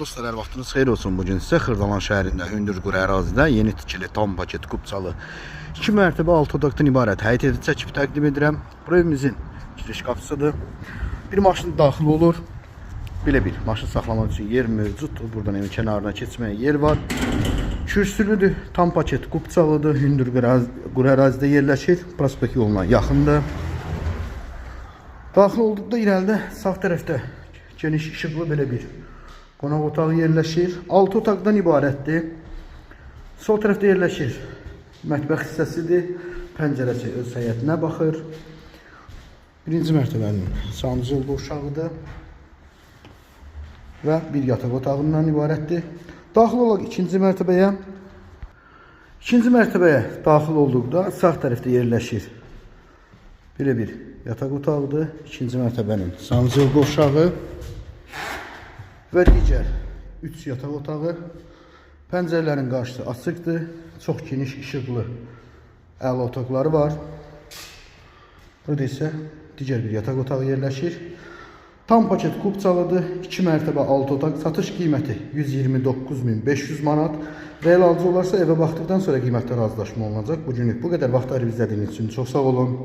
Dostlar, hər vaxtınız xeyir olsun. Bugün sizə Xırdalan şəhərində hündürquru ərazidə yeni tikili tam paket kupçalı 2 mərtəbə 6 otaqdan ibarət həyət evi çəkib təqdim edirəm. Bu evimizin giriş qapısıdır. Bir maşın daxil olur. Belə bir maşın saxlamaq üçün yer mövcuddur. Buradan evin kənarına keçməyə yer var. Kürsülüdür. Tam paket kupçalıdır. Hündürquru ərazidə yerləşir. Prospekt yoluna yaxındır. Daxil olduqda irəlidə sağ tərəfdə geniş işıqlı belə bir qonaq otağı yerləşir. 6 otaqdan ibarətdir. Sol tərəfdə yerləşir. Mətbəx hissəsidir. Pəncərəsi öz həyətinə baxır. Birinci mərtəbənin sanuculu uşağıdır. Və bir yataq otağından ibarətdir. Daxil olaq ikinci mərtəbəyə. İkinci mərtəbəyə daxil olduqda sağ tərəfdə yerləşir. Belə bir yataq otağıdır. İkinci mərtəbənin sanuculu uşağı. Və digər 3 yataq otağı. Pəncərələrin qarşısı açıqdır. Çox geniş işıqlı əla otaqları var. Burada isə digər bir yataq otağı yerləşir. Tam paket kupçalıdır. 2 mərtəbə 6 otaq. Satış qiyməti 129.500 manat. Real alıcı olarsa evə baxdıqdan sonra qiymətdə razılaşma olunacaq. Bugünlük bu qədər. Vaxt ayırıb izlədiyiniz üçün çox sağ olun.